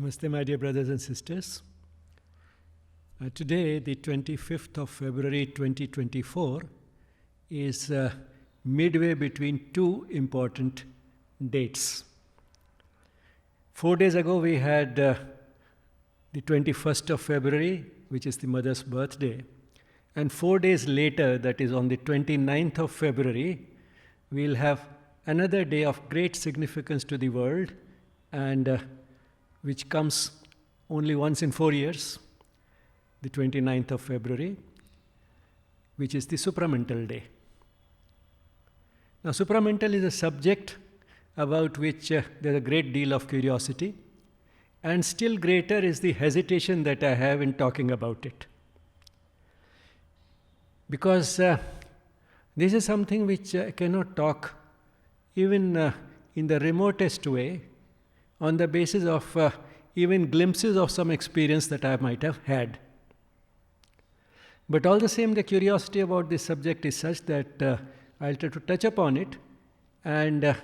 Namaste, my dear brothers and sisters. Today, the 25th of February 2024, is midway between two important dates. 4 days ago, we had the 21st of February, which is the mother's birthday. And 4 days later, that is on the 29th of February, we'll have another day of great significance to the world, and which comes only once in 4 years, the 29th of February, which is the Supramental Day. Now, Supramental is a subject about which there's a great deal of curiosity, and still greater is the hesitation that I have in talking about it. Because this is something which I cannot talk even in the remotest way on the basis of even glimpses of some experience that I might have had. But all the same, the curiosity about this subject is such that I'll try to touch upon it and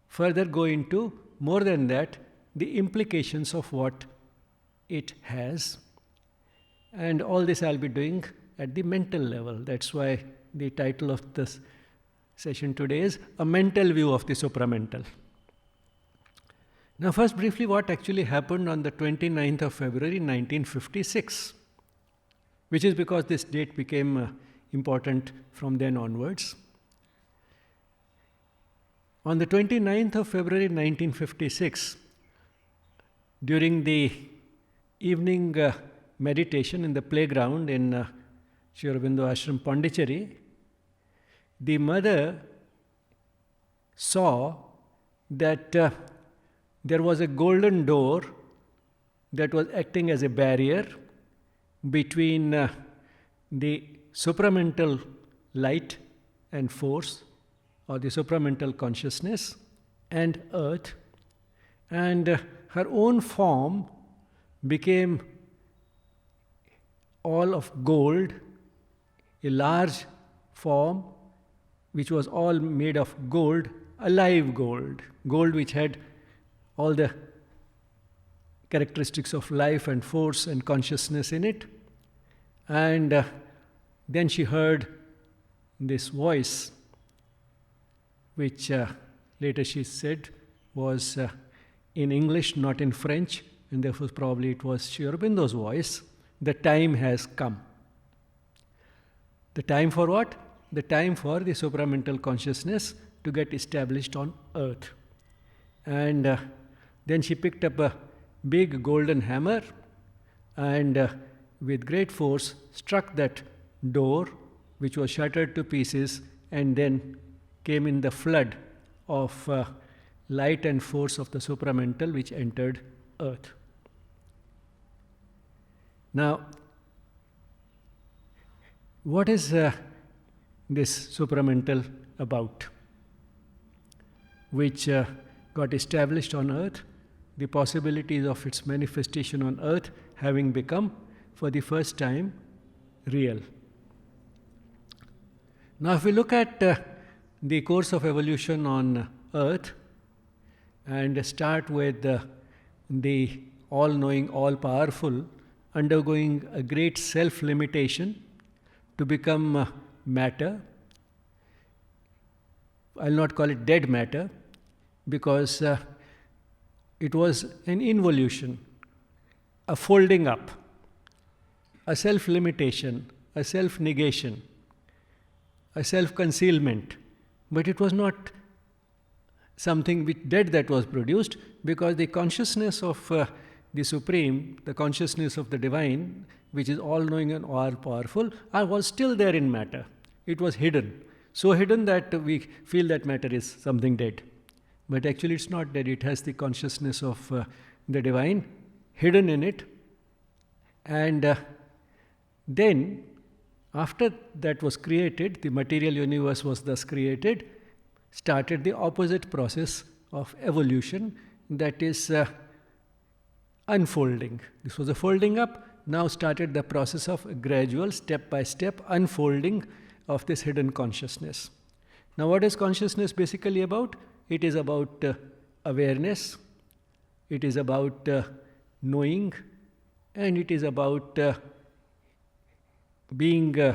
further go into, more than that, the implications of what it has. And all this I'll be doing at the mental level. That's why the title of this session today is A Mental View of the Supramental. Now, first briefly, what actually happened on the 29th of February 1956, which is because this date became important from then onwards. On the 29th of February 1956, during the evening meditation in the playground in Aurobindo Ashram, Pondicherry, the mother saw that there was a golden door that was acting as a barrier between the supramental light and force, or the supramental consciousness, and earth, and her own form became all of gold, a large form which was all made of gold, alive gold, gold which had all the characteristics of life and force and consciousness in it. And then she heard this voice, which later she said was in English, not in French, and therefore probably it was Aurobindo's voice. The time has come. The time for what? The time for the supramental consciousness to get established on earth. And then she picked up a big golden hammer and with great force struck that door, which was shattered to pieces, and then came in the flood of light and force of the supramental which entered earth. Now, what is this supramental about, which got established on earth, the possibilities of its manifestation on earth having become for the first time real. Now, if we look at the course of evolution on earth and start with the all-knowing, all-powerful undergoing a great self-limitation to become matter. I'll not call it dead matter, because it was an involution, a folding up, a self-limitation, a self-negation, a self-concealment. But it was not something which dead that was produced, because the consciousness of the Supreme, the consciousness of the Divine, which is all-knowing and all-powerful, was still there in matter. It was hidden. So hidden that we feel that matter is something dead. But actually it's not dead. It has the consciousness of the Divine hidden in it. And then, after that was created, the material universe was thus created, started the opposite process of evolution, that is unfolding. This was a folding up. Now started the process of a gradual, step-by-step unfolding of this hidden consciousness. Now, what is consciousness basically about? It is about awareness, it is about knowing, and it is about being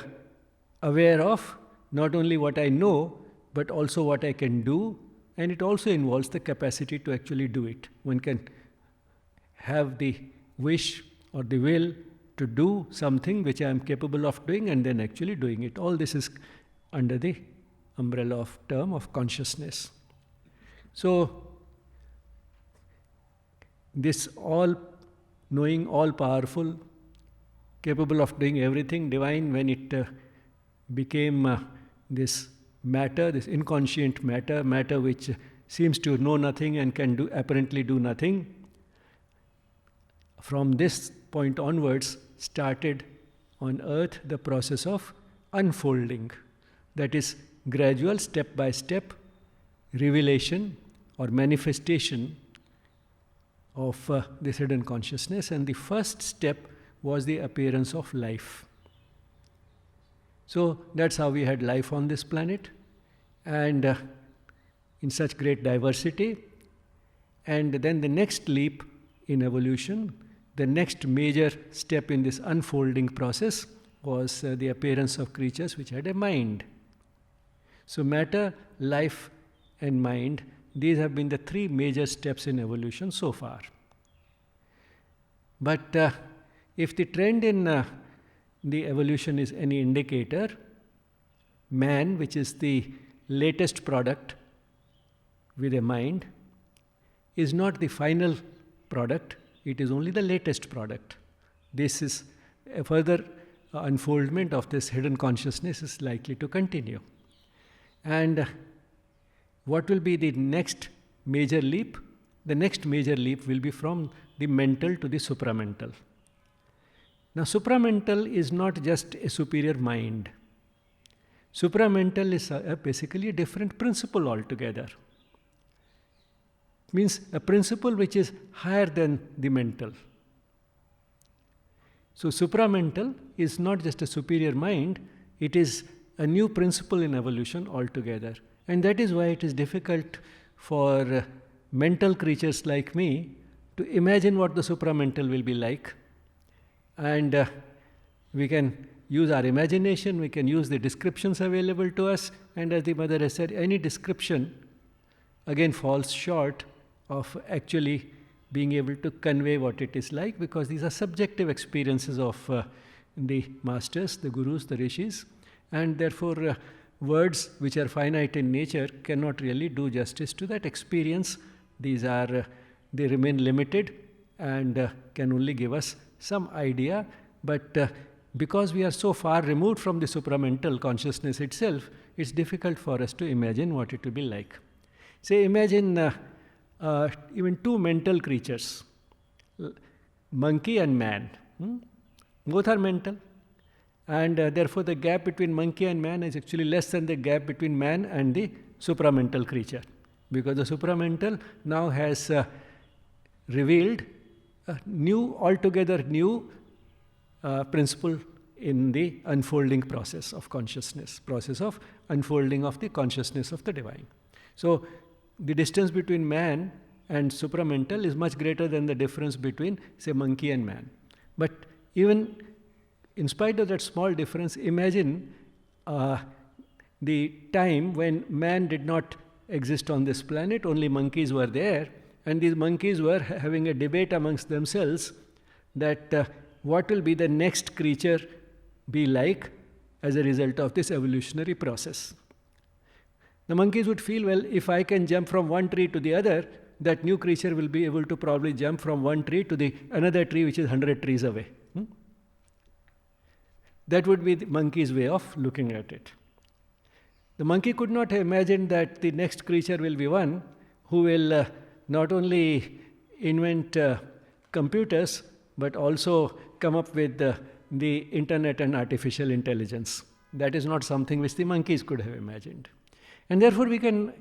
aware of not only what I know, but also what I can do, and it also involves the capacity to actually do it. One can have the wish or the will to do something which I am capable of doing and then actually doing it. All this is under the umbrella of term of consciousness. So, this all knowing, all powerful, capable of doing everything, divine, when it became this matter, this inconscient matter which seems to know nothing and can apparently do nothing, from this point onwards started on earth the process of unfolding. That is gradual, step by step revelation or manifestation of this hidden consciousness, and the first step was the appearance of life. So that's how we had life on this planet, and in such great diversity. And then the next leap in evolution, the next major step in this unfolding process was the appearance of creatures which had a mind. So matter, life and mind, these have been the three major steps in evolution so far. But if the trend in the evolution is any indicator, man, which is the latest product with a mind, is not the final product, it is only the latest product. This is a further unfoldment of this hidden consciousness is likely to continue. And what will be the next major leap? The next major leap will be from the mental to the supramental. Now, supramental is not just a superior mind. Supramental is basically a different principle altogether. Means a principle which is higher than the mental. So, supramental is not just a superior mind, it is a new principle in evolution altogether. And that is why it is difficult for mental creatures like me to imagine what the supramental will be like. And we can use our imagination, we can use the descriptions available to us, and as the mother has said, any description again falls short of actually being able to convey what it is like, because these are subjective experiences of the masters, the gurus, the rishis, and therefore words which are finite in nature cannot really do justice to that experience. These are, they remain limited and can only give us some idea, but because we are so far removed from the supramental consciousness itself, it's difficult for us to imagine what it will be like. Say, imagine even two mental creatures, monkey and man. Both are mental, and therefore the gap between monkey and man is actually less than the gap between man and the supramental creature, because the supramental now has revealed a new, altogether new principle in the unfolding process of consciousness, process of unfolding of the consciousness of the divine. So the distance between man and supramental is much greater than the difference between, say, monkey and man. But even in spite of that small difference, imagine the time when man did not exist on this planet, only monkeys were there, and these monkeys were having a debate amongst themselves that what will be the next creature be like as a result of this evolutionary process. The monkeys would feel, well, if I can jump from one tree to the other, that new creature will be able to probably jump from one tree to the another tree which is 100 trees away. That would be the monkey's way of looking at it. The monkey could not have imagined that the next creature will be one who will not only invent computers, but also come up with the internet and artificial intelligence. That is not something which the monkeys could have imagined. And therefore we can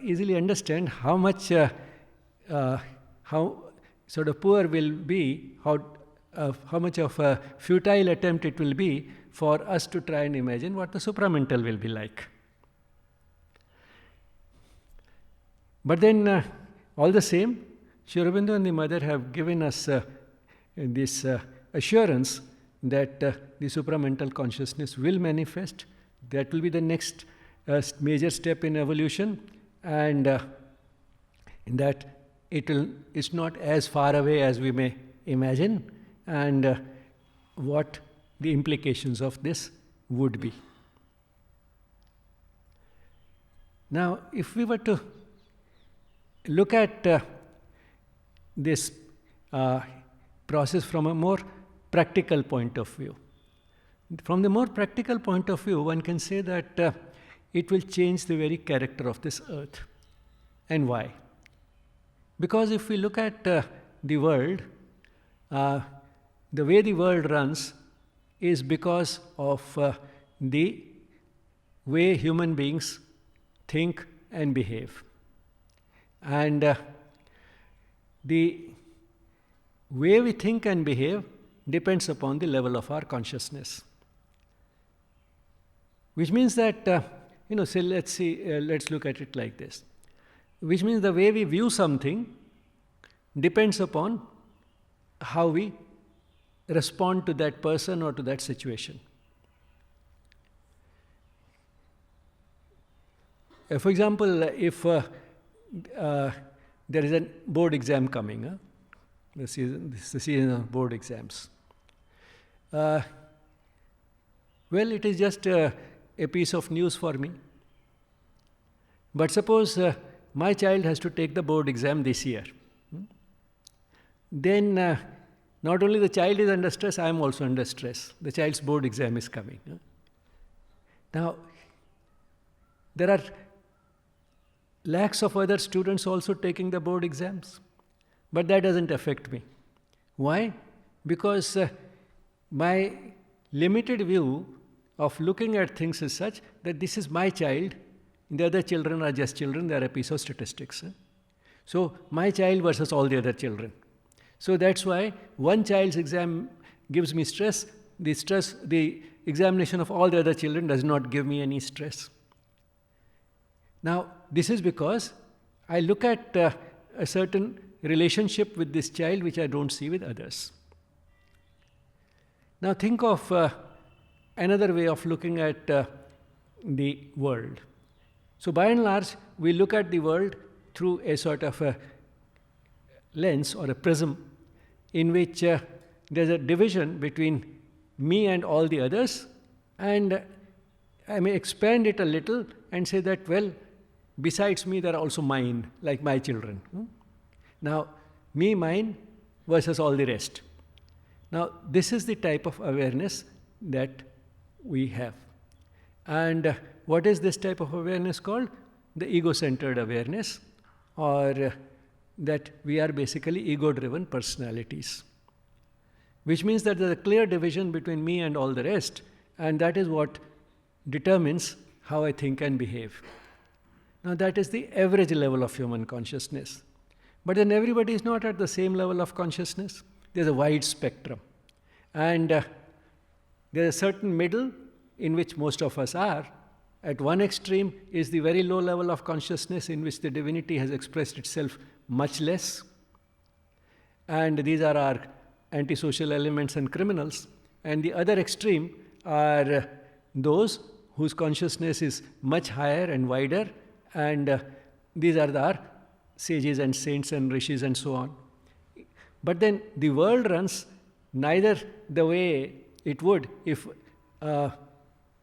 easily understand how much, how sort of poor will be, how much of a futile attempt it will be for us to try and imagine what the supramental will be like. But then all the same, Sri Aurobindo and the mother have given us this assurance that the supramental consciousness will manifest. That will be the next major step in evolution, and that it's not as far away as we may imagine, and what the implications of this would be. Now, if we were to look at this process from a more practical point of view. From the more practical point of view, one can say that it will change the very character of this earth. And why? Because if we look at the world, the way the world runs is because of the way human beings think and behave. And the way we think and behave depends upon the level of our consciousness. Which means that, say, let's look at it like this. Which means the way we view something depends upon how we respond to that person or to that situation. For example, if there is a board exam coming, this is the season of board exams. Well, it is just a piece of news for me. But suppose my child has to take the board exam this year. Then not only the child is under stress, I am also under stress. The child's board exam is coming. Now, there are lakhs of other students also taking the board exams. But that doesn't affect me. Why? Because my limited view of looking at things is such that this is my child, the other children are just children, they are a piece of statistics. So, my child versus all the other children. So, that's why one child's exam gives me stress, the examination of all the other children does not give me any stress. Now, this is because I look at a certain relationship with this child which I don't see with others. Now, think of another way of looking at the world. So, by and large, we look at the world through a sort of a lens or a prism in which there's a division between me and all the others, and I may expand it a little and say that, well, besides me, there are also mine, like my children. Now, me, mine versus all the rest. Now, this is the type of awareness that we have. And what is this type of awareness called? The ego-centered awareness, or that we are basically ego-driven personalities. Which means that there is a clear division between me and all the rest, and that is what determines how I think and behave. Now, that is the average level of human consciousness. But then everybody is not at the same level of consciousness. There's a wide spectrum. And there's a certain middle in which most of us are. At one extreme is the very low level of consciousness in which the divinity has expressed itself much less. And these are our antisocial elements and criminals. And the other extreme are those whose consciousness is much higher and wider, and these are our sages and saints and rishis and so on. But then the world runs neither the way it would if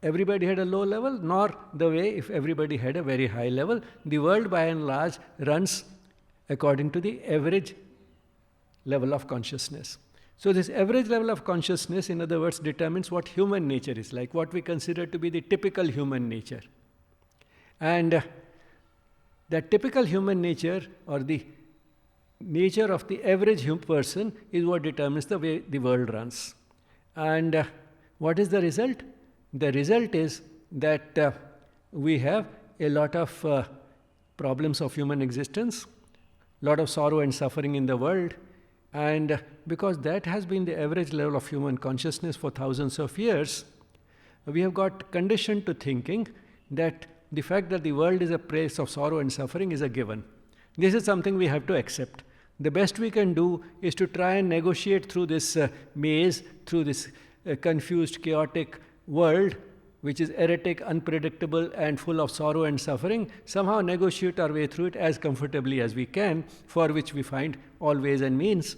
everybody had a low level, nor the way if everybody had a very high level. The world by and large runs according to the average level of consciousness. So this average level of consciousness, in other words, determines what human nature is like, what we consider to be the typical human nature. And that typical human nature, or the nature of the average person, is what determines the way the world runs. And what is the result? The result is that we have a lot of problems of human existence, a lot of sorrow and suffering in the world, and because that has been the average level of human consciousness for thousands of years, we have got conditioned to thinking that the fact that the world is a place of sorrow and suffering is a given. This is something we have to accept. The best we can do is to try and negotiate through this maze, through this confused, chaotic world, which is erratic, unpredictable, and full of sorrow and suffering, somehow negotiate our way through it as comfortably as we can, for which we find all ways and means.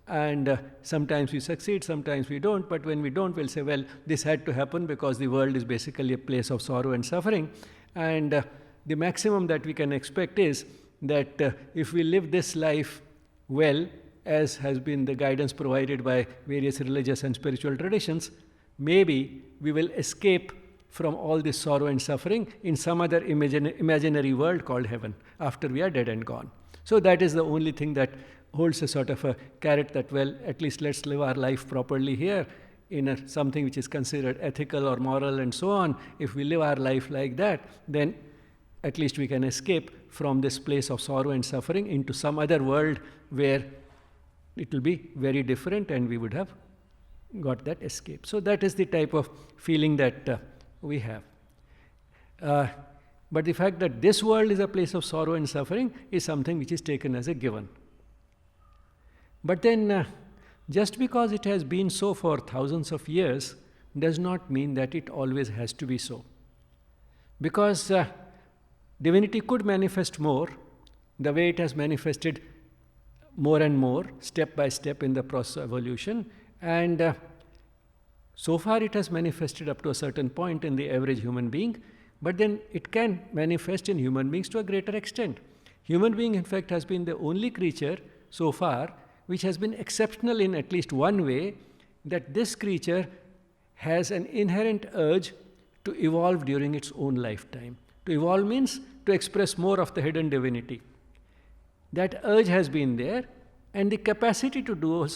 And sometimes we succeed, sometimes we don't, but when we don't, we'll say, well, this had to happen because the world is basically a place of sorrow and suffering. And the maximum that we can expect is that if we live this life well, as has been the guidance provided by various religious and spiritual traditions, maybe we will escape from all this sorrow and suffering in some other imaginary world called heaven after we are dead and gone. So that is the only thing that holds a sort of a carrot that, well, at least let's live our life properly here in something which is considered ethical or moral and so on. If we live our life like that, then at least we can escape from this place of sorrow and suffering into some other world where it will be very different and we would have got that escape. So that is the type of feeling that we have. But the fact that this world is a place of sorrow and suffering is something which is taken as a given. But then, just because it has been so for thousands of years does not mean that it always has to be so. Because divinity could manifest more the way it has manifested more and more, step by step in the process of evolution. And so far it has manifested up to a certain point in the average human being, but then it can manifest in human beings to a greater extent. Human being, in fact, has been the only creature so far which has been exceptional in at least one way, that this creature has an inherent urge to evolve during its own lifetime. To evolve means to express more of the hidden divinity. That urge has been there, and the capacity to do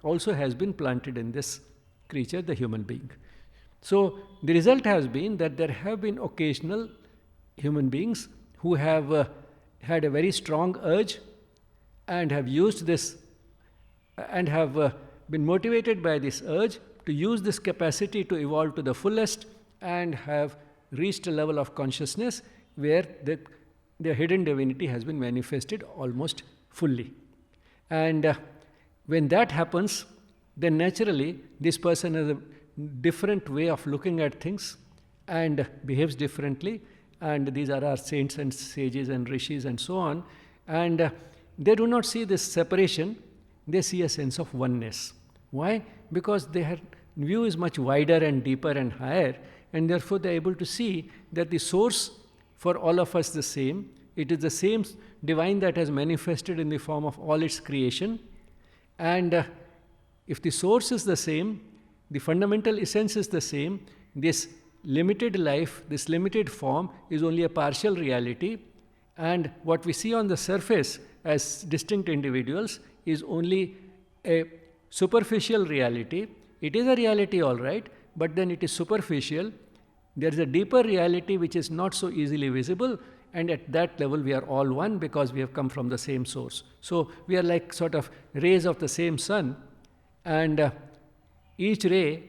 also has been planted in this creature, the human being. So the result has been that there have been occasional human beings who have had a very strong urge and have used this and have been motivated by this urge to use this capacity to evolve to the fullest and have reached a level of consciousness where their hidden divinity has been manifested almost fully. And when that happens, then naturally this person has a different way of looking at things and behaves differently. And these are our saints and sages and rishis and so on. And they do not see this separation, they see a sense of oneness. Why? Because their view is much wider and deeper and higher, and therefore they are able to see that the source for all of us is the same. It is the same divine that has manifested in the form of all its creation. And if the source is the same, the fundamental essence is the same, this limited life, this limited form is only a partial reality, and what we see on the surface as distinct individuals is only a superficial reality. It is a reality, all right, but then it is superficial. There is a deeper reality which is not so easily visible, and at that level we are all one because we have come from the same source. So we are like sort of rays of the same sun, and each ray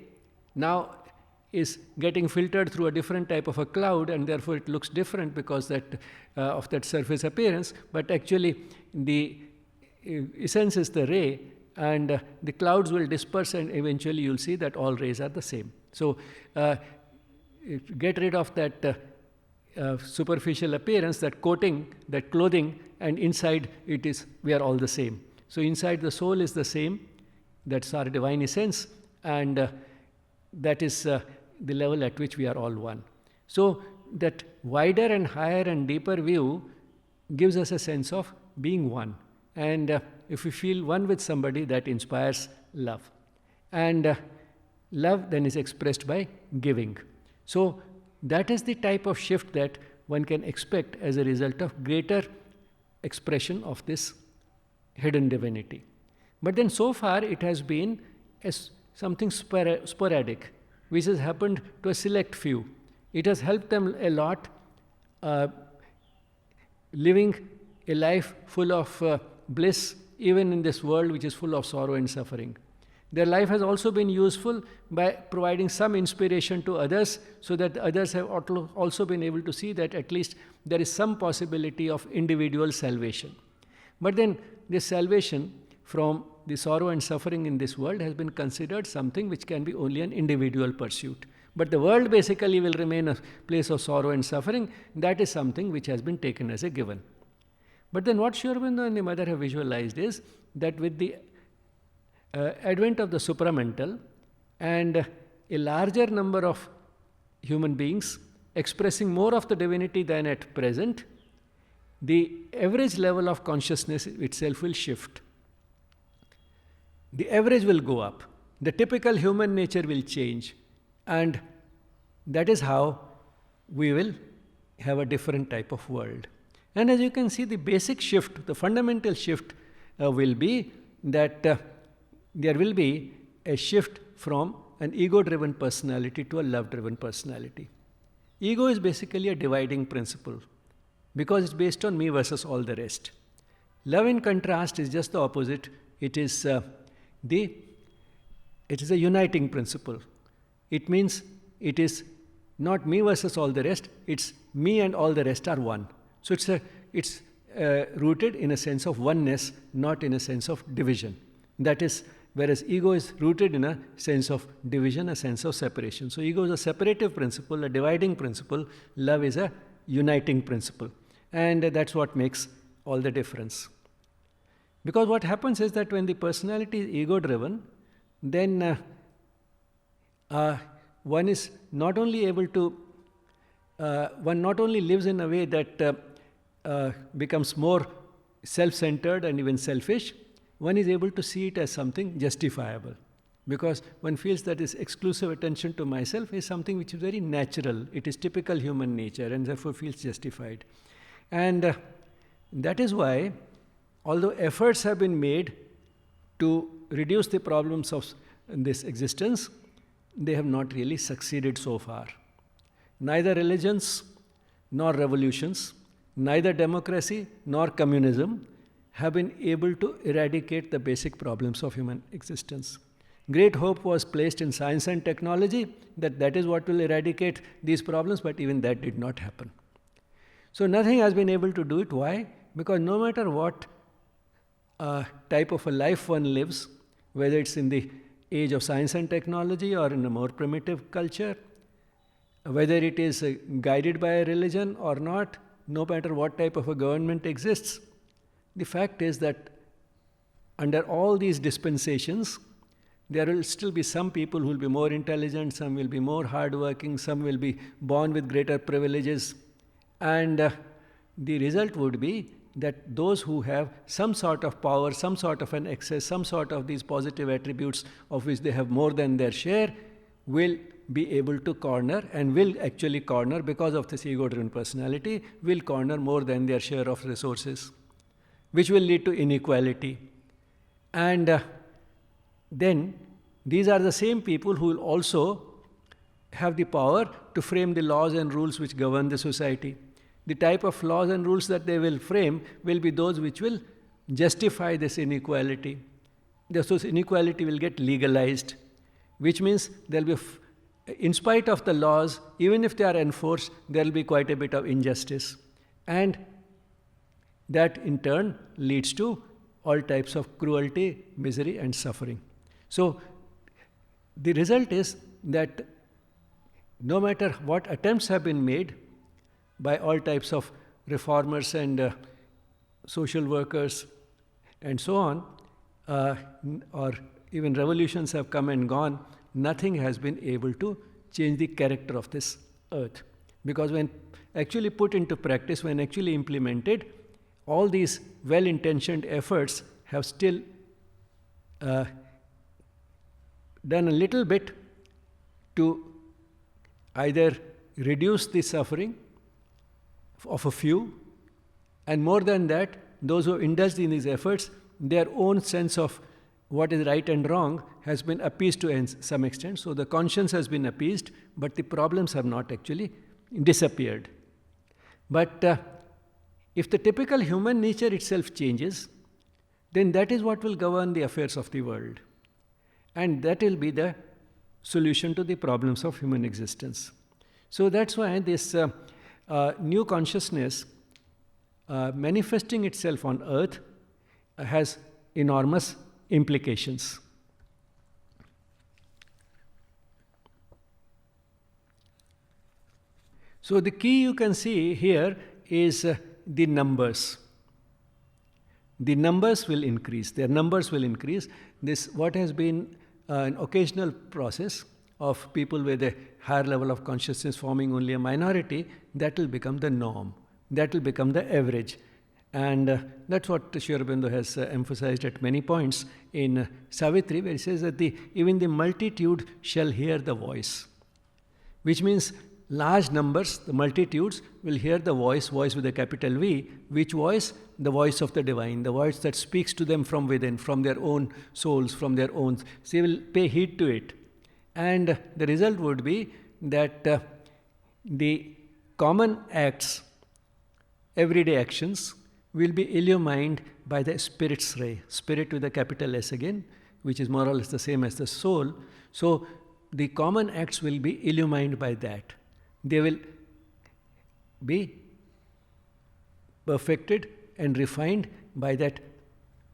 now is getting filtered through a different type of a cloud, and therefore it looks different because of that surface appearance, but actually the essence is the ray, and the clouds will disperse and eventually you'll see that all rays are the same. So get rid of that superficial appearance, that coating, that clothing, and inside it is, we are all the same. So inside the soul is the same, that's our divine essence, and that is the level at which we are all one. So that wider and higher and deeper view gives us a sense of being one. And if we feel one with somebody, that inspires love. And love then is expressed by giving. So that is the type of shift that one can expect as a result of greater expression of this hidden divinity. But then so far it has been as something sporadic, which has happened to a select few. It has helped them a lot living a life full of bliss, even in this world which is full of sorrow and suffering. Their life has also been useful by providing some inspiration to others, so that others have also been able to see that at least there is some possibility of individual salvation. But then this salvation from the sorrow and suffering in this world has been considered something which can be only an individual pursuit. But the world basically will remain a place of sorrow and suffering. That is something which has been taken as a given. But then what Sri Aurobindo and the mother have visualized is that with the advent of the supramental and a larger number of human beings expressing more of the divinity than at present, the average level of consciousness itself will shift. The average will go up. The typical human nature will change. And that is how we will have a different type of world. And as you can see, the basic shift, the fundamental shift will be that there will be a shift from an ego-driven personality to a love-driven personality. Ego is basically a dividing principle because it's based on me versus all the rest. Love, in contrast, is just the opposite. It is a uniting principle. It means it is not me versus all the rest. It's me and all the rest are one. So it's rooted in a sense of oneness, not in a sense of division. That is, whereas ego is rooted in a sense of division, a sense of separation. So ego is a separative principle, a dividing principle. Love is a uniting principle. And that's what makes all the difference. Because what happens is that when the personality is ego-driven, then one is not only able to, one not only lives in a way that becomes more self-centered and even selfish, one is able to see it as something justifiable. Because one feels that this exclusive attention to myself is something which is very natural. It is typical human nature and therefore feels justified. And that is why, although efforts have been made to reduce the problems of this existence, they have not really succeeded so far. Neither religions nor revolutions, neither democracy nor communism have been able to eradicate the basic problems of human existence. Great hope was placed in science and technology that is what will eradicate these problems, but even that did not happen. So nothing has been able to do it. Why? Because no matter what type of a life one lives, whether it's in the age of science and technology or in a more primitive culture, whether it is guided by a religion or not, no matter what type of a government exists, the fact is that under all these dispensations, there will still be some people who will be more intelligent, some will be more hardworking, some will be born with greater privileges. And the result would be that those who have some sort of power, some sort of an excess, some sort of these positive attributes of which they have more than their share, will be able to corner and will actually corner, because of this ego-driven personality, will corner more than their share of resources, which will lead to inequality. And then these are the same people who will also have the power to frame the laws and rules which govern the society. The type of laws and rules that they will frame will be those which will justify this inequality. This inequality will get legalized, which means there will be, in spite of the laws, even if they are enforced, there will be quite a bit of injustice. And that in turn leads to all types of cruelty, misery and suffering. So the result is that no matter what attempts have been made by all types of reformers and social workers and so on, or even revolutions have come and gone, nothing has been able to change the character of this earth. Because when actually put into practice, when actually implemented, all these well-intentioned efforts have still done a little bit to either reduce the suffering of a few, and more than that, those who indulged in these efforts, their own sense of what is right and wrong has been appeased to some extent. So the conscience has been appeased, but the problems have not actually disappeared. But if the typical human nature itself changes, then that is what will govern the affairs of the world. And that will be the solution to the problems of human existence. So that's why this new consciousness manifesting itself on earth has enormous implications. So the key you can see here is the numbers. The numbers will increase. Their numbers will increase. This what has been an occasional process of people with a higher level of consciousness forming only a minority, that will become the norm. That will become the average. And that's what Sri Aurobindo has emphasized at many points in Savitri, where he says that even the multitude shall hear the voice. Which means large numbers, the multitudes, will hear the voice with a capital V. Which voice? The voice of the divine, the voice that speaks to them from within, from their own souls, from their own. So they will pay heed to it. And the result would be that the common acts, everyday actions, will be illumined by the spirit's ray. Spirit with a capital S again, which is more or less the same as the soul. So the common acts will be illumined by that. They will be perfected and refined by that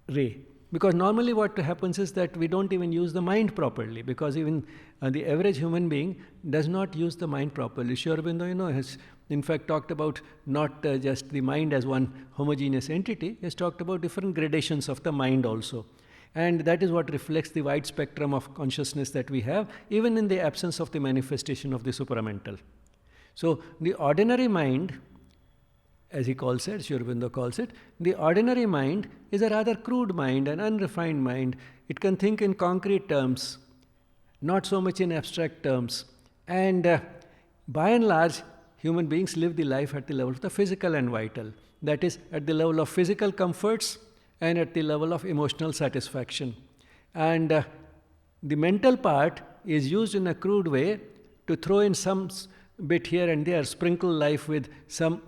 ray. Because normally what happens is that we don't even use the mind properly, because even the average human being does not use the mind properly. Sri Aurobindo, has in fact talked about not just the mind as one homogeneous entity, he has talked about different gradations of the mind also. And that is what reflects the wide spectrum of consciousness that we have, even in the absence of the manifestation of the supramental. So the ordinary mind, as he calls it, Sri Aurobindo calls it, the ordinary mind is a rather crude mind, an unrefined mind. It can think in concrete terms, not so much in abstract terms. And by and large, human beings live the life at the level of the physical and vital. That is, at the level of physical comforts and at the level of emotional satisfaction. And the mental part is used in a crude way to throw in some bit here and there, sprinkle life with some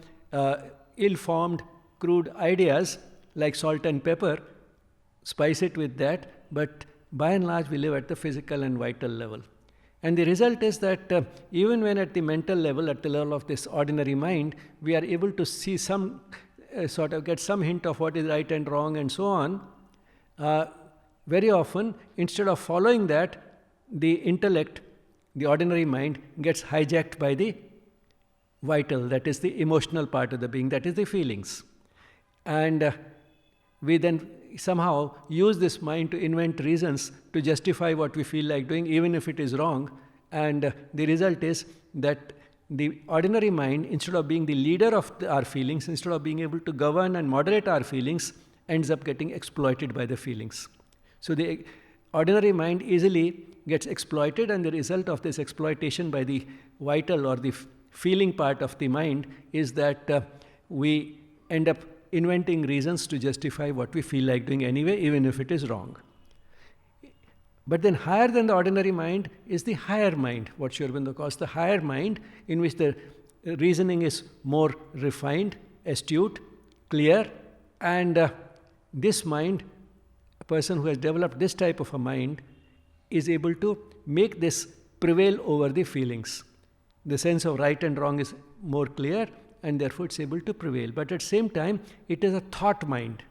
ill-formed, crude ideas like salt and pepper, spice it with that, but by and large we live at the physical and vital level. And the result is that even when at the mental level, at the level of this ordinary mind, we are able to see some, get some hint of what is right and wrong and so on, very often, instead of following that, the intellect, the ordinary mind, gets hijacked by the vital, that is the emotional part of the being, that is the feelings. And we then somehow use this mind to invent reasons to justify what we feel like doing, even if it is wrong. And the result is that the ordinary mind, instead of being the leader of our feelings, instead of being able to govern and moderate our feelings, ends up getting exploited by the feelings. So the ordinary mind easily gets exploited, and the result of this exploitation by the vital or the feeling part of the mind is that we end up inventing reasons to justify what we feel like doing anyway, even if it is wrong. But then higher than the ordinary mind is the higher mind, what Sri Aurobindo calls the higher mind, in which the reasoning is more refined, astute, clear, and this mind, a person who has developed this type of a mind, is able to make this prevail over the feelings. The sense of right and wrong is more clear, and therefore it's able to prevail. But at the same time, it is a thought mind.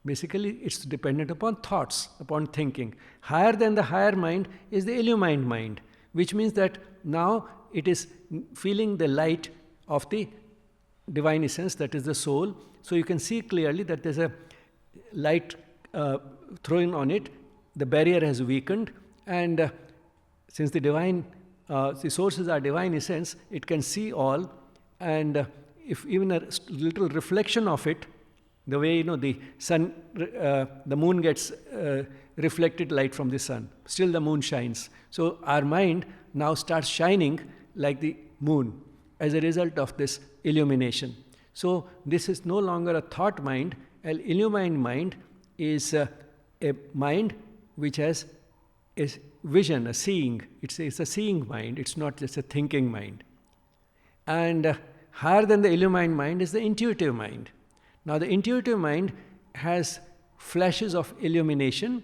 Basically, it's dependent upon thoughts, upon thinking. Higher than the higher mind is the illumined mind, which means that now it is feeling the light of the divine essence, that is the soul. So you can see clearly that there's a light thrown on it. The barrier has weakened, and since the sources are divine essence, it can see all. And if even a little reflection of it, the way the sun, the moon gets reflected light from the sun, still the moon shines. So our mind now starts shining like the moon as a result of this illumination. So this is no longer a thought mind. An illumined mind is a mind which has a vision, a seeing. It's a seeing mind. It's not just a thinking mind. And higher than the illumined mind is the intuitive mind. Now the intuitive mind has flashes of illumination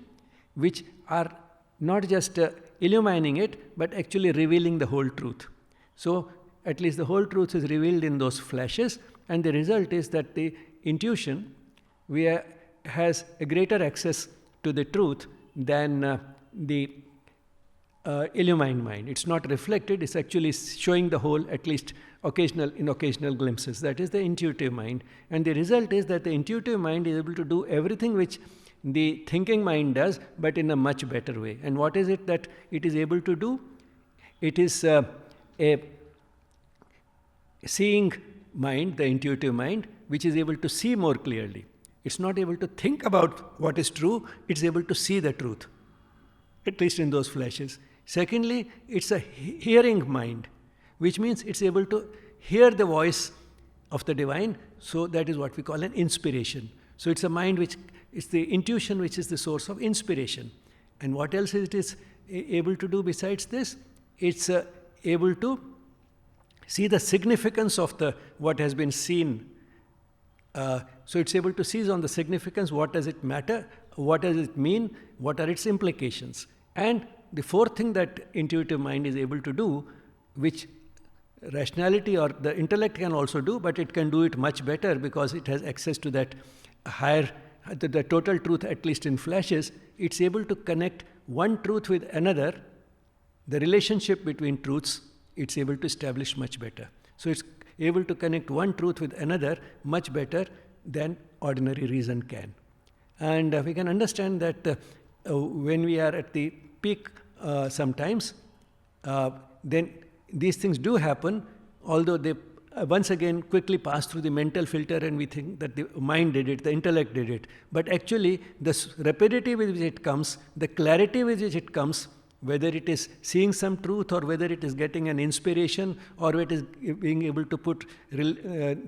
which are not just illumining it, but actually revealing the whole truth. So at least the whole truth is revealed in those flashes, and the result is that the intuition, we are has a greater access to the truth than the illumined mind. It's not reflected, it's actually showing the whole, at least in occasional glimpses. That is the intuitive mind. And the result is that the intuitive mind is able to do everything which the thinking mind does, but in a much better way. And what is it that it is able to do? It is a seeing mind, the intuitive mind, which is able to see more clearly. It's not able to think about what is true, it's able to see the truth, at least in those flashes. Secondly, it's a hearing mind, which means it's able to hear the voice of the divine, so that is what we call an inspiration. So it's a mind which is the intuition which is the source of inspiration. And what else it is able to do besides this? It's able to see the significance of what has been seen. So it's able to seize on the significance, what does it matter, what does it mean, what are its implications. And the fourth thing that intuitive mind is able to do, which rationality or the intellect can also do, but it can do it much better because it has access to that higher, the total truth, at least in flashes. It's able to connect one truth with another. The relationship between truths, it's able to establish much better. So it's able to connect one truth with another much better than ordinary reason can. And we can understand that when we are at the peak sometimes, then these things do happen, although they once again quickly pass through the mental filter and we think that the mind did it, the intellect did it. But actually, the rapidity with which it comes, the clarity with which it comes, whether it is seeing some truth or whether it is getting an inspiration or it is being able to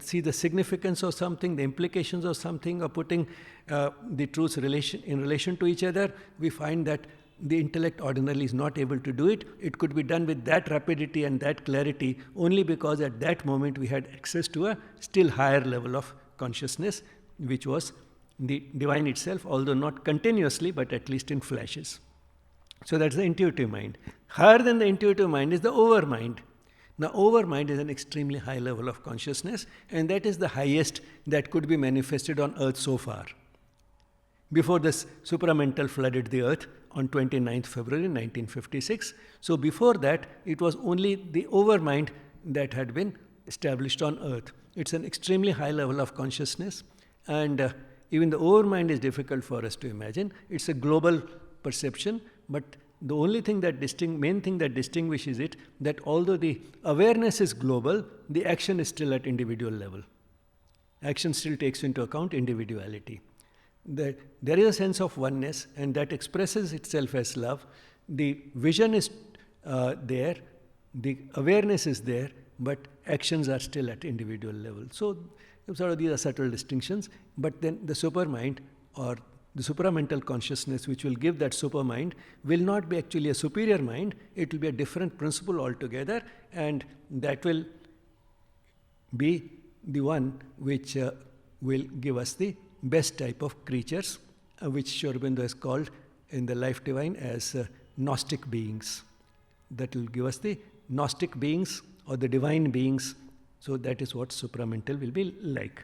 see the significance of something, the implications of something, or putting the truths in relation to each other, we find that the intellect ordinarily is not able to do it. It could be done with that rapidity and that clarity only because at that moment we had access to a still higher level of consciousness, which was the divine itself, although not continuously, but at least in flashes. So that's the intuitive mind. Higher than the intuitive mind is the overmind. Now, overmind is an extremely high level of consciousness, and that is the highest that could be manifested on earth so far. Before this supramental flooded the earth on 29th February 1956. So before that, it was only the overmind that had been established on earth. It's an extremely high level of consciousness, and even the overmind is difficult for us to imagine. It's a global perception, but the only thing that main thing that distinguishes it, that although the awareness is global, the action is still at individual level. Action still takes into account individuality. There is a sense of oneness, and that expresses itself as love. The vision is there, the awareness is there, but actions are still at individual level. So sort of these are subtle distinctions, but then the supermind or the supramental consciousness, which will give that supermind, will not be actually a superior mind. It will be a different principle altogether, and that will be the one which will give us the best type of creatures, which Aurobindo has called in the Life Divine as Gnostic beings. That will give us the Gnostic beings or the divine beings. So that is what supramental will be like.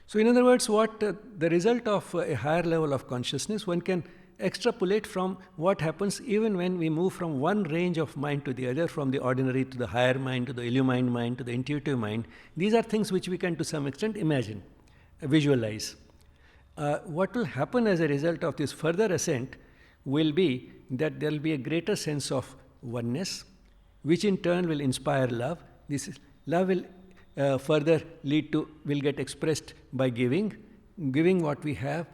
So in other words, what the result of a higher level of consciousness, one can extrapolate from what happens even when we move from one range of mind to the other, from the ordinary to the higher mind, to the illumined mind, to the intuitive mind. These are things which we can to some extent imagine, visualize. What will happen as a result of this further ascent will be that there will be a greater sense of oneness, which in turn will inspire love. Love will further will get expressed by giving what we have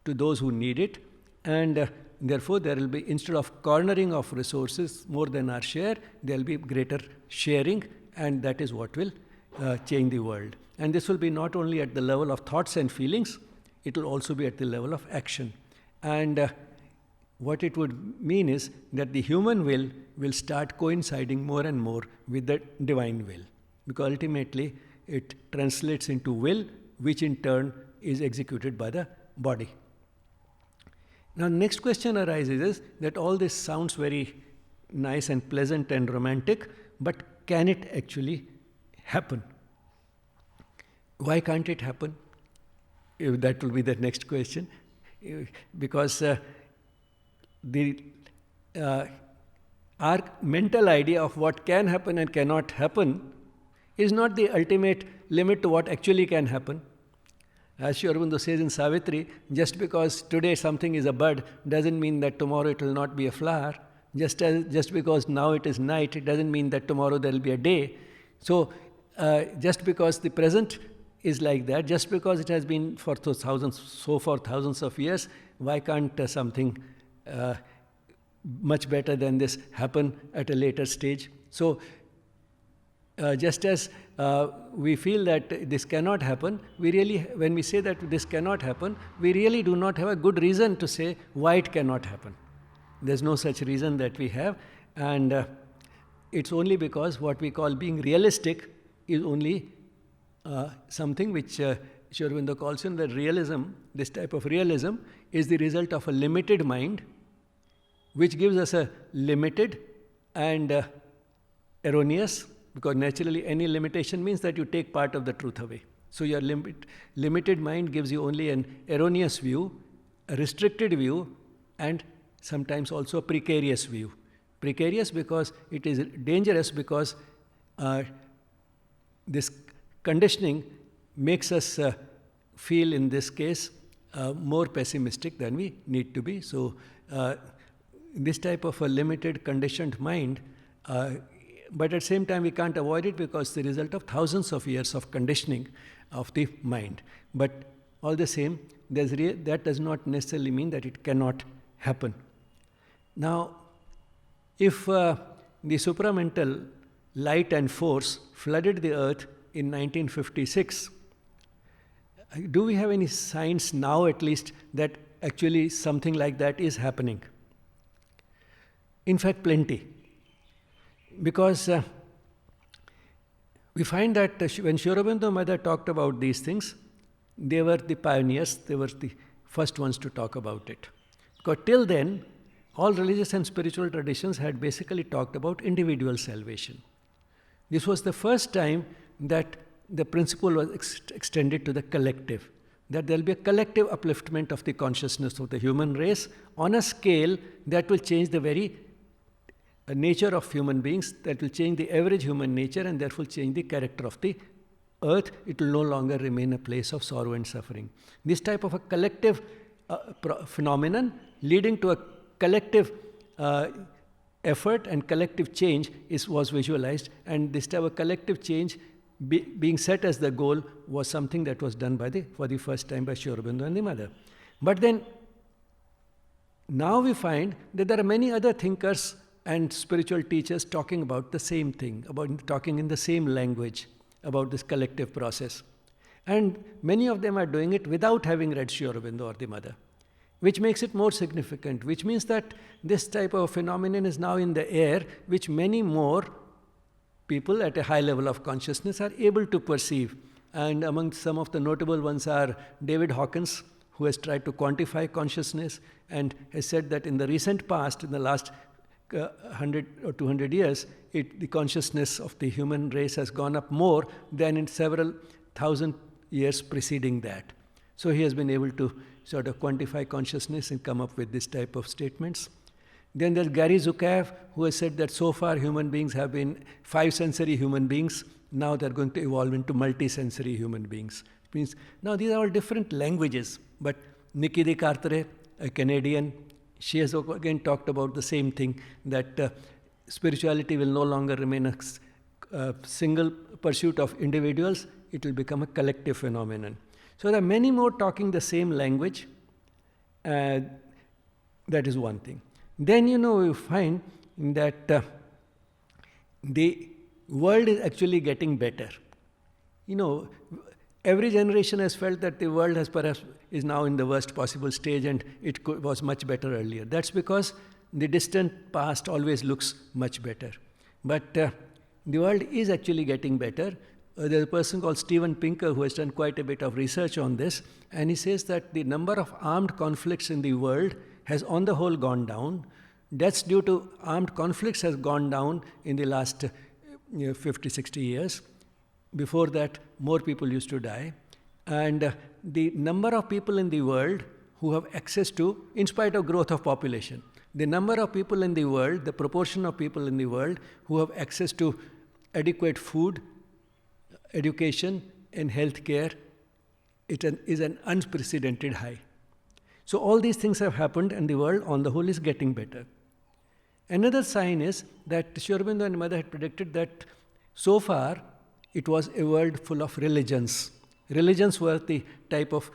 to those who need it. And therefore, there will be, instead of cornering of resources more than our share, there will be greater sharing, and that is what will change the world. And this will be not only at the level of thoughts and feelings, it will also be at the level of action. And what it would mean is that the human will start coinciding more and more with the divine will, because ultimately it translates into will, which in turn is executed by the body. Now, next question arises is that all this sounds very nice and pleasant and romantic, but can it actually happen? Why can't it happen? That will be the next question. Because our mental idea of what can happen and cannot happen is not the ultimate limit to what actually can happen. As Aurobindo says in Savitri, just because today something is a bud doesn't mean that tomorrow it will not be a flower. Just because now it is night, it doesn't mean that tomorrow there will be a day. So just because the present is like that, just because it has been for thousands of years, why can't something much better than this happen at a later stage? So just as we feel that this cannot happen, when we say that this cannot happen, we really do not have a good reason to say why it cannot happen. There's no such reason that we have, and it's only because what we call being realistic is only something which Aurobindo calls in the realism. This type of realism is the result of a limited mind, which gives us a limited and erroneous, because naturally any limitation means that you take part of the truth away. So your limited mind gives you only an erroneous view, a restricted view, and sometimes also a precarious view. Precarious because it is dangerous, because this conditioning makes us feel, in this case, more pessimistic than we need to be. So this type of a limited, conditioned mind, but at the same time we can't avoid it because it's the result of thousands of years of conditioning of the mind. But all the same, that does not necessarily mean that it cannot happen. Now, if the supramental light and force flooded the earth in 1956, do we have any signs now, at least, that actually something like that is happening? In fact, plenty. Because we find that when Aurobindo Mother talked about these things, they were the pioneers, they were the first ones to talk about it. Because till then, all religious and spiritual traditions had basically talked about individual salvation. This was the first time that the principle was extended to the collective, that there will be a collective upliftment of the consciousness of the human race on a scale that will change the very nature of human beings, that will change the average human nature, and therefore change the character of the earth. It will no longer remain a place of sorrow and suffering. This type of a collective phenomenon leading to a collective effort and collective change was visualized, and this type of collective change being set as the goal was something that was done for the first time by Aurobindo and the Mother. But then now we find that there are many other thinkers and spiritual teachers talking about the same thing, talking in the same language about this collective process. And many of them are doing it without having read Aurobindo or the Mother, which makes it more significant, which means that this type of phenomenon is now in the air, which many more people at a high level of consciousness are able to perceive. And among some of the notable ones are David Hawkins, who has tried to quantify consciousness and has said that in the recent past, in the last 100 or 200 years, the consciousness of the human race has gone up more than in several thousand years preceding that. So he has been able to sort of quantify consciousness and come up with this type of statements. Then there's Gary Zukav, who has said that so far human beings have been 5-sensory human beings. Now they're going to evolve into multi-sensory human beings. It means now these are all different languages. But Nikki de Cartere, a Canadian, she has again talked about the same thing, that spirituality will no longer remain a single pursuit of individuals. It will become a collective phenomenon. So there are many more talking the same language. That is one thing. Then, you find that the world is actually getting better. Every generation has felt that the world is now in the worst possible stage, and it was much better earlier. That's because the distant past always looks much better. But the world is actually getting better. There's a person called Steven Pinker who has done quite a bit of research on this, and he says that the number of armed conflicts in the world has on the whole gone down. Deaths due to armed conflicts has gone down in the last 50, 60 years. Before that, more people used to die. And the number of people in the world who have access to, in spite of growth of population, the number of people in the world, the proportion of people in the world who have access to adequate food, education, and health care is an unprecedented high. So all these things have happened, and the world on the whole is getting better. Another sign is that Aurobindo and Mother had predicted that so far it was a world full of religions. Religions were the type of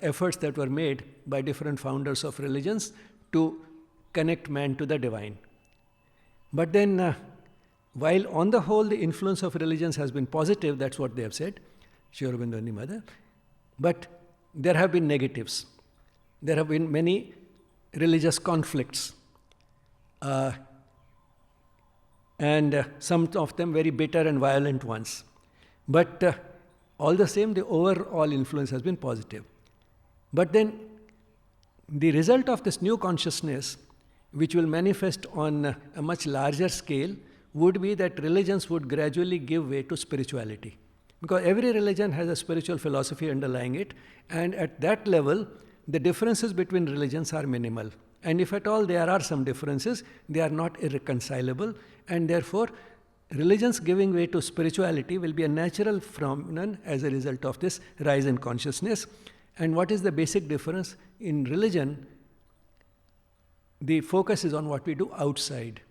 efforts that were made by different founders of religions to connect man to the divine. But then, while on the whole the influence of religions has been positive, that's what they have said, Aurobindo and Mother, but there have been negatives. There have been many religious conflicts, and some of them very bitter and violent ones. But all the same, the overall influence has been positive. But then, the result of this new consciousness, which will manifest on a much larger scale, would be that religions would gradually give way to spirituality. Because every religion has a spiritual philosophy underlying it, and at that level, the differences between religions are minimal. And if at all there are some differences, they are not irreconcilable, and therefore, religions giving way to spirituality will be a natural phenomenon as a result of this rise in consciousness. And what is the basic difference? In religion, the focus is on what we do outside.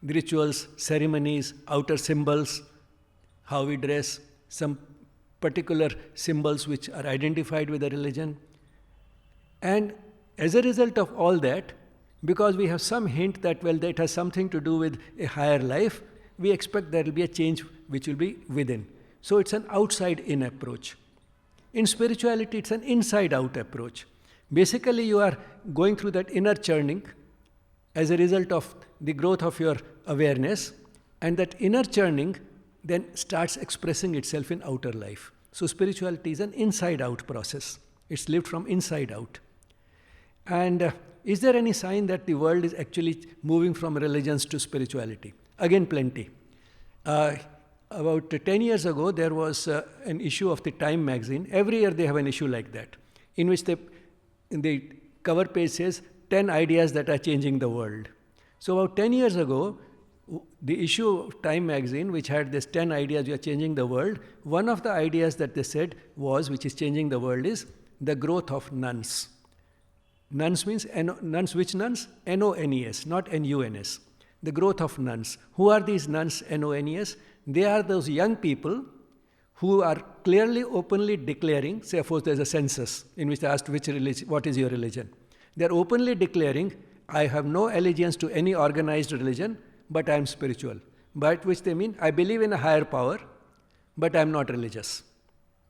The rituals, ceremonies, outer symbols, how we dress, some particular symbols which are identified with the religion. And as a result of all that, because we have some hint that, well, that has something to do with a higher life, we expect there will be a change which will be within. So it's an outside-in approach. In spirituality, it's an inside-out approach. Basically, you are going through that inner churning as a result of the growth of your awareness, and that inner churning then starts expressing itself in outer life. So spirituality is an inside-out process. It's lived from inside out. And is there any sign that the world is actually moving from religions to spirituality? Again, plenty. About 10 years ago, there was an issue of the Time magazine. Every year they have an issue like that, in which the cover page says, 10 ideas that are changing the world. So about 10 years ago, the issue of Time magazine, which had this 10 ideas which are changing the world, one of the ideas that they said was, which is changing the world, is the growth of nuns. Nuns means, nuns, which nuns? N-O-N-E-S, not N-U-N-S. The growth of nuns. Who are these nuns, N-O-N-E-S? They are those young people who are clearly, openly declaring, say, suppose there's a census in which they asked what is your religion? They're openly declaring, I have no allegiance to any organized religion, but I am spiritual. By which they mean, I believe in a higher power, but I am not religious.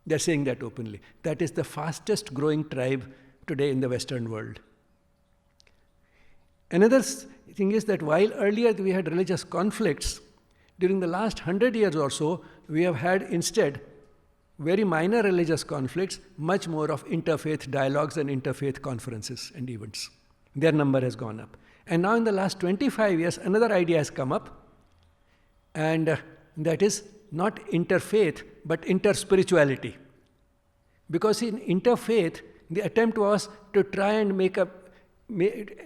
They're saying that openly. That is the fastest growing tribe today in the Western world. Another thing is that while earlier we had religious conflicts, during the last 100 years or so, we have had instead very minor religious conflicts, much more of interfaith dialogues and interfaith conferences and events. Their number has gone up. And now in the last 25 years, another idea has come up, and that is not interfaith, but interspirituality. Because in interfaith, the attempt was to try and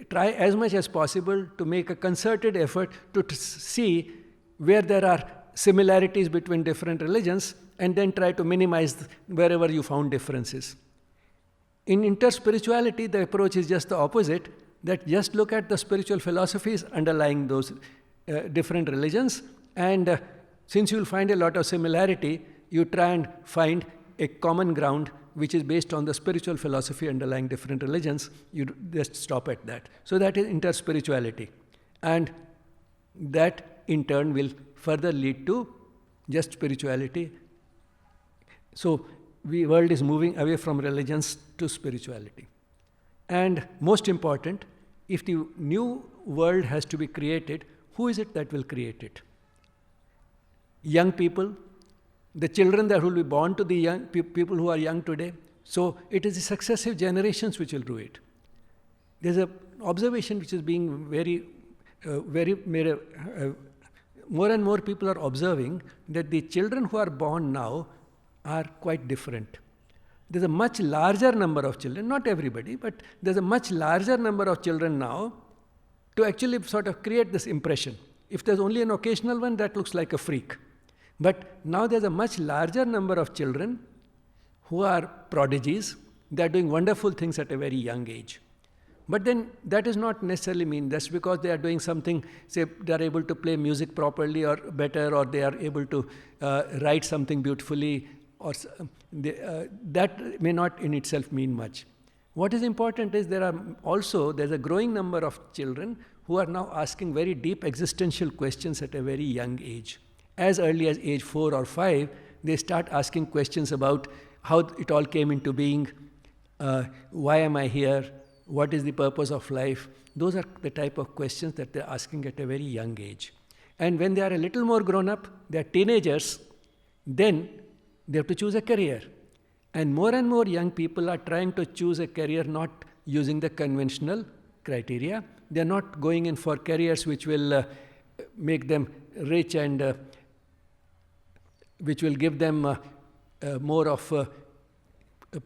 try as much as possible to make a concerted effort to see where there are similarities between different religions, and then try to minimize wherever you found differences. In interspirituality, the approach is just the opposite, that just look at the spiritual philosophies underlying those different religions, and since you will find a lot of similarity, you try and find a common ground which is based on the spiritual philosophy underlying different religions. You just stop at that. So that is interspirituality. And that in turn will further lead to just spirituality. So the world is moving away from religions to spirituality. And most important, if the new world has to be created, who is it that will create it? Young people, the children that will be born to the young people who are young today. So it is the successive generations which will do it. There's an observation which is being very more and more people are observing that the children who are born now are quite different. There's a much larger number of children, not everybody, but there's a much larger number of children now to actually sort of create this impression. If there's only an occasional one, that looks like a freak. But now there's a much larger number of children who are prodigies. They're doing wonderful things at a very young age. But then that does not necessarily mean that's because they are doing something, say they are able to play music properly or better, or they are able to write something beautifully, or that may not in itself mean much. What is important is there's a growing number of children who are now asking very deep existential questions at a very young age. As early as age 4 or 5, they start asking questions about how it all came into being, why am I here, what is the purpose of life. Those are the type of questions that they're asking at a very young age. And when they are a little more grown up, they're teenagers, then they have to choose a career. And more young people are trying to choose a career not using the conventional criteria. They're not going in for careers which will make them rich and which will give them more of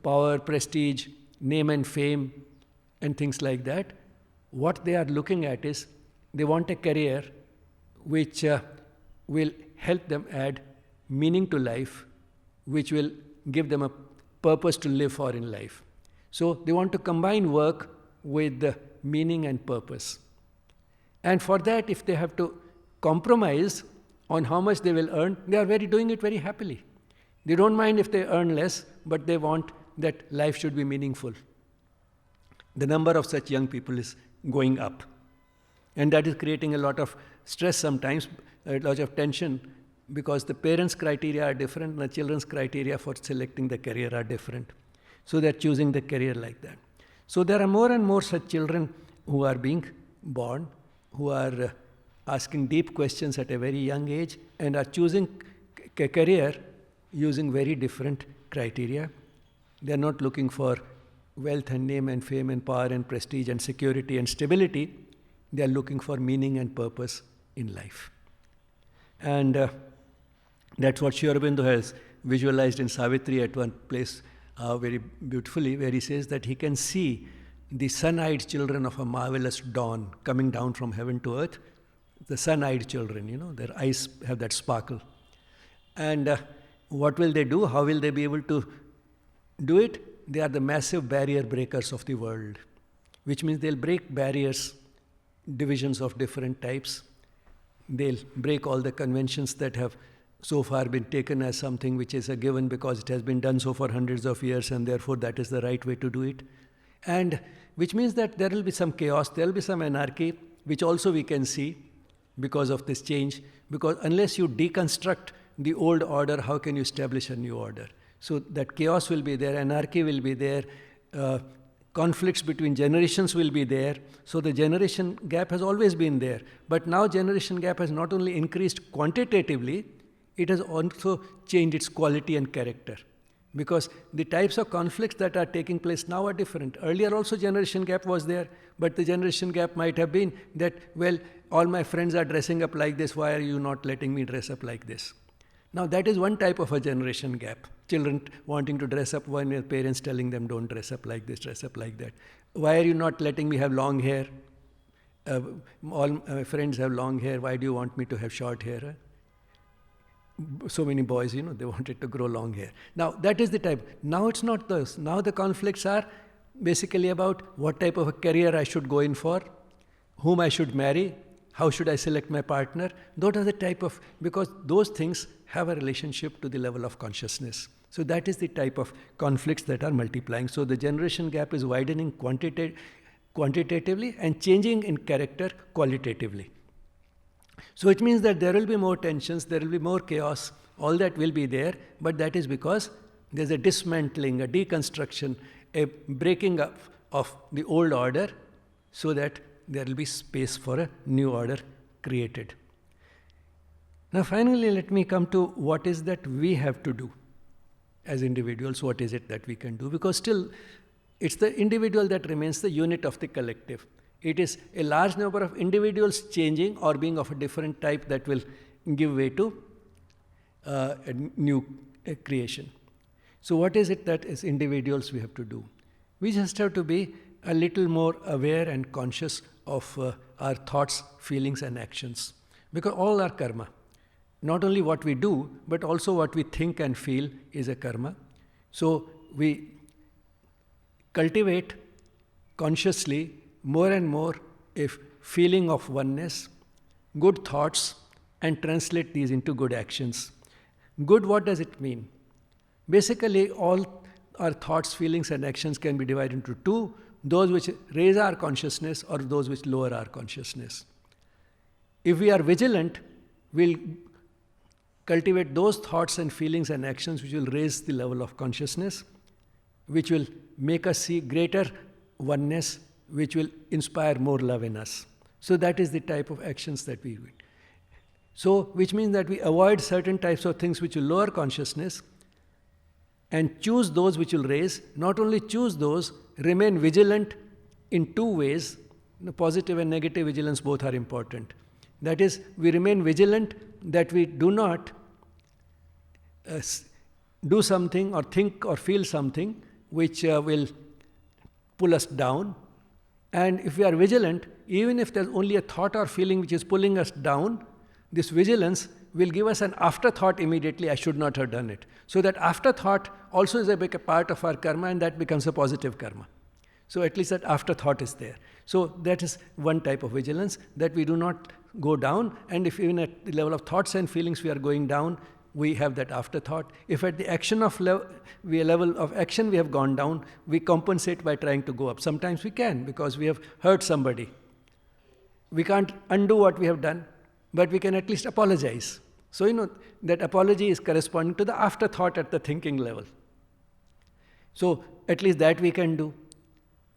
power, prestige, name and fame, and things like that. What they are looking at is they want a career which will help them add meaning to life, which will give them a purpose to live for in life. So they want to combine work with meaning and purpose. And for that, if they have to compromise on how much they will earn, they are doing it very happily. They don't mind if they earn less, but they want that life should be meaningful. The number of such young people is going up. And that is creating a lot of stress sometimes, a lot of tension, because the parents' criteria are different and the children's criteria for selecting the career are different. So they're choosing the career like that. So there are more and more such children who are being born, who are asking deep questions at a very young age and are choosing a career using very different criteria. They're not looking for wealth and name and fame and power and prestige and security and stability. They're looking for meaning and purpose in life. And that's what Aurobindo has visualized in Savitri at one place very beautifully, where he says that he can see the sun-eyed children of a marvelous dawn coming down from heaven to earth. The sun-eyed children, their eyes have that sparkle. And what will they do? How will they be able to do it? They are the massive barrier breakers of the world, which means they'll break barriers, divisions of different types. They'll break all the conventions that have so far been taken as something which is a given because it has been done so for hundreds of years, and therefore that is the right way to do it. And which means that there will be some chaos, there will be some anarchy, which also we can see because of this change. Because unless you deconstruct the old order, how can you establish a new order? So that chaos will be there, anarchy will be there, conflicts between generations will be there. So the generation gap has always been there. But now generation gap has not only increased quantitatively, it has also changed its quality and character. Because the types of conflicts that are taking place now are different. Earlier also generation gap was there, but the generation gap might have been that, well, all my friends are dressing up like this, why are you not letting me dress up like this? Now that is one type of a generation gap. Children wanting to dress up when their parents telling them don't dress up like this, dress up like that. Why are you not letting me have long hair? All my friends have long hair, why do you want me to have short hair? So many boys, they wanted to grow long hair. Now that is the type. Now it's not those. Now the conflicts are basically about what type of a career I should go in for, whom I should marry, how should I select my partner. Those are the type of, because those things have a relationship to the level of consciousness. So that is the type of conflicts that are multiplying. So the generation gap is widening quantitatively and changing in character qualitatively. So it means that there will be more tensions, there will be more chaos, all that will be there, but that is because there's a dismantling, a deconstruction, a breaking up of the old order so that there will be space for a new order created. Now finally, let me come to what is that we have to do as individuals, what is it that we can do? Because still, it's the individual that remains the unit of the collective. It is a large number of individuals changing or being of a different type that will give way to a new creation. So what is it that as individuals we have to do? We just have to be a little more aware and conscious of our thoughts, feelings and actions. Because all are karma. Not only what we do, but also what we think and feel is a karma. So we cultivate consciously more and more a feeling of oneness, good thoughts, and translate these into good actions. Good, what does it mean? Basically, all our thoughts, feelings, and actions can be divided into two: those which raise our consciousness or those which lower our consciousness. If we are vigilant, we'll cultivate those thoughts and feelings and actions which will raise the level of consciousness, which will make us see greater oneness, which will inspire more love in us. So that is the type of actions that we do. So, which means that we avoid certain types of things which will lower consciousness and choose those which will raise. Not only choose those, remain vigilant in two ways. Positive and negative vigilance both are important. That is, we remain vigilant that we do not do something or think or feel something which will pull us down. And if we are vigilant, even if there's only a thought or feeling which is pulling us down, this vigilance will give us an afterthought immediately, I should not have done it. So that afterthought also is a big part of our karma, and that becomes a positive karma. So at least that afterthought is there. So that is one type of vigilance, that we do not go down, and if even at the level of thoughts and feelings we are going down, we have that afterthought. If at the level of action we have gone down, we compensate by trying to go up. Sometimes we can, because we have hurt somebody. We can't undo what we have done, but we can at least apologize. So that apology is corresponding to the afterthought at the thinking level. So at least that we can do.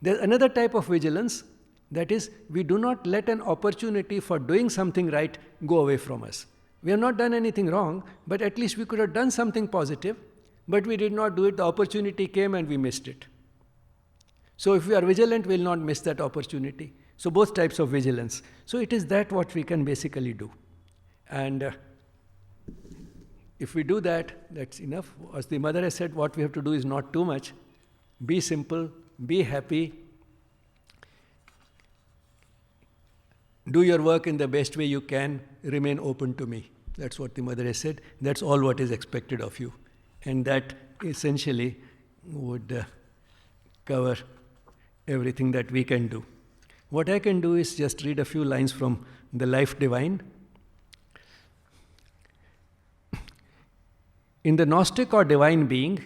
There's another type of vigilance, that is, we do not let an opportunity for doing something right go away from us. We have not done anything wrong, but at least we could have done something positive, but we did not do it. The opportunity came and we missed it. So if we are vigilant, we will not miss that opportunity. So both types of vigilance. So it is that what we can basically do. And if we do that, that's enough. As the mother has said, what we have to do is not too much. Be simple, be happy, do your work in the best way you can, remain open to me. That's what the mother has said. That's all what is expected of you. And that essentially would cover everything that we can do. What I can do is just read a few lines from the Life Divine. In the Gnostic or divine being,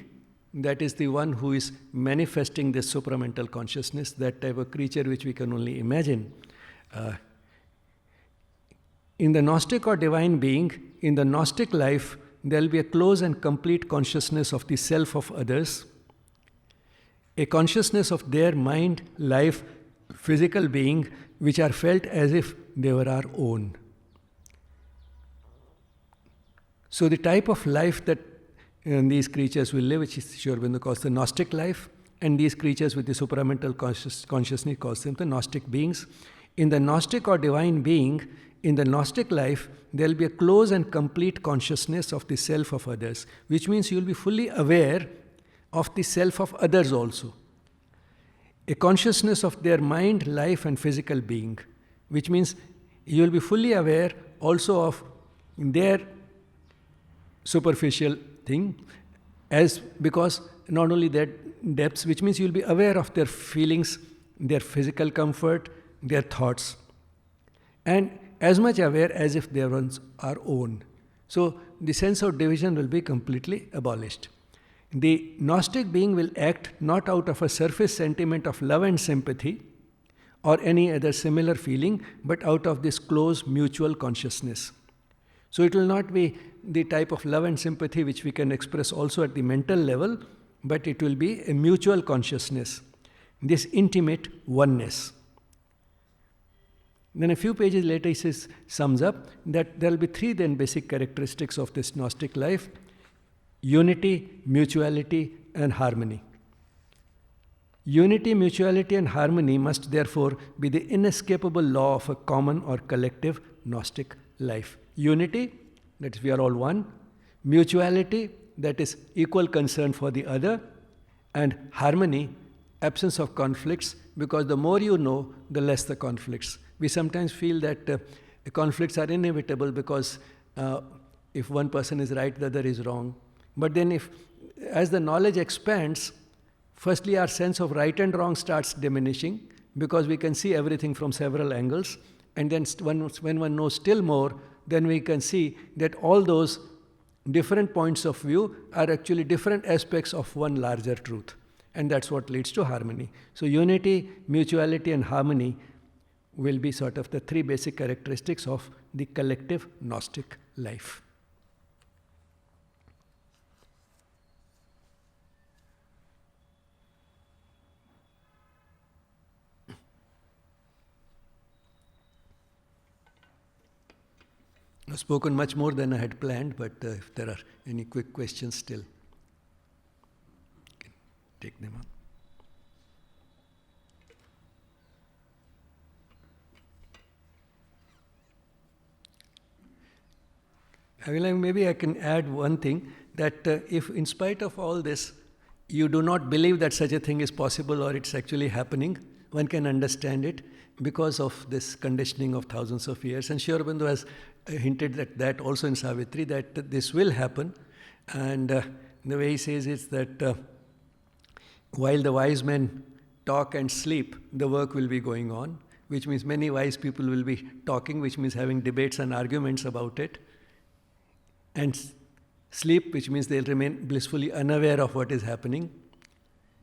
that is the one who is manifesting this supramental consciousness, that type of creature which we can only imagine. In the Gnostic or divine being, in the Gnostic life, there will be a close and complete consciousness of the self of others, a consciousness of their mind, life, physical being, which are felt as if they were our own. So the type of life that these creatures will live, which is Aurobindo calls the Gnostic life, and these creatures with the supramental consciousness calls them the Gnostic beings. In the Gnostic or divine being, in the Gnostic life, there will be a close and complete consciousness of the self of others, which means you will be fully aware of the self of others also. A consciousness of their mind, life and physical being, which means you will be fully aware also of their superficial thing, because not only their depths, which means you will be aware of their feelings, their physical comfort, their thoughts, and as much aware as if they were our own. So the sense of division will be completely abolished. The Gnostic being will act not out of a surface sentiment of love and sympathy or any other similar feeling, but out of this close mutual consciousness. So it will not be the type of love and sympathy which we can express also at the mental level, but it will be a mutual consciousness, this intimate oneness. Then a few pages later he sums up that there will be three then basic characteristics of this Gnostic life: unity, mutuality and harmony. Unity, mutuality and harmony must therefore be the inescapable law of a common or collective Gnostic life. Unity, that is, we are all one. Mutuality, that is, equal concern for the other. And harmony, absence of conflicts, because the more you know, the less the conflicts. We sometimes feel that conflicts are inevitable because if one person is right, the other is wrong. But then as the knowledge expands, firstly our sense of right and wrong starts diminishing because we can see everything from several angles. And then when one knows still more, then we can see that all those different points of view are actually different aspects of one larger truth. And that's what leads to harmony. So unity, mutuality, and harmony will be sort of the three basic characteristics of the collective Gnostic life. I've spoken much more than I had planned, but if there are any quick questions still, you can take them up. Maybe I can add one thing, that if in spite of all this, you do not believe that such a thing is possible or it's actually happening, one can understand it because of this conditioning of thousands of years. And Sri Aurobindo has hinted at that also in Savitri, that this will happen. And the way he says is that while the wise men talk and sleep, the work will be going on, which means many wise people will be talking, which means having debates and arguments about it. And sleep, which means they'll remain blissfully unaware of what is happening,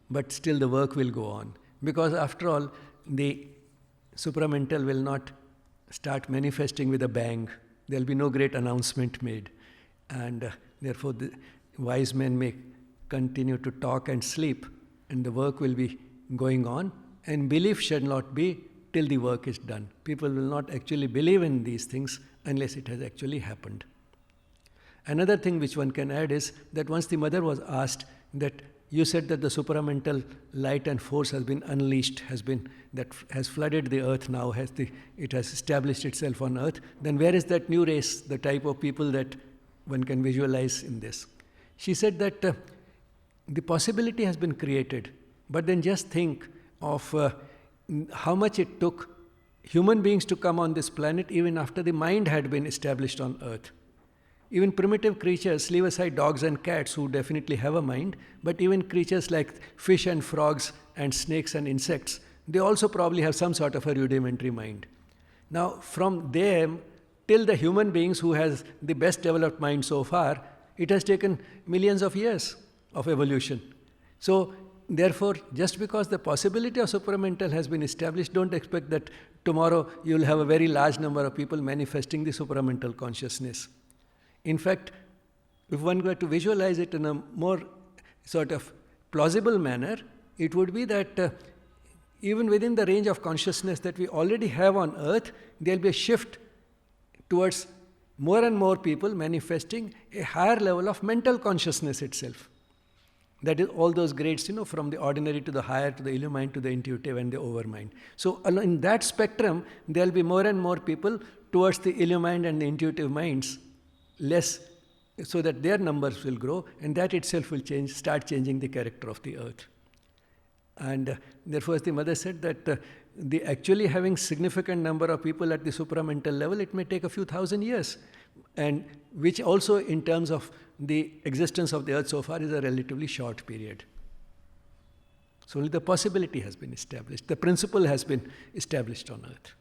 but still the work will go on. Because after all, the supramental will not start manifesting with a bang. There will be no great announcement made. And therefore, the wise men may continue to talk and sleep, and the work will be going on. And belief shall not be till the work is done. People will not actually believe in these things unless it has actually happened. Another thing which one can add is that once the mother was asked that you said that the supramental light and force has been unleashed, has flooded the earth now, it has established itself on earth, then where is that new race, the type of people that one can visualize in this? She said that the possibility has been created, but then just think of how much it took human beings to come on this planet even after the mind had been established on earth. Even primitive creatures, leave aside dogs and cats who definitely have a mind, but even creatures like fish and frogs and snakes and insects, they also probably have some sort of a rudimentary mind. Now, from them till the human beings who has the best developed mind so far, it has taken millions of years of evolution. So, therefore, just because the possibility of supramental has been established, don't expect that tomorrow you'll have a very large number of people manifesting the supramental consciousness. In fact, if one were to visualize it in a more sort of plausible manner, it would be that even within the range of consciousness that we already have on earth, there will be a shift towards more and more people manifesting a higher level of mental consciousness itself. That is all those grades, from the ordinary to the higher, to the illumined, to the intuitive and the overmind. So in that spectrum, there will be more and more people towards the illumined and the intuitive minds, less, so that their numbers will grow, and that itself will start changing the character of the earth. And therefore, as the mother said, that the actually having significant number of people at the supramental level, it may take a few thousand years, and which also in terms of the existence of the earth so far is a relatively short period. So only the possibility has been established. The principle has been established on earth.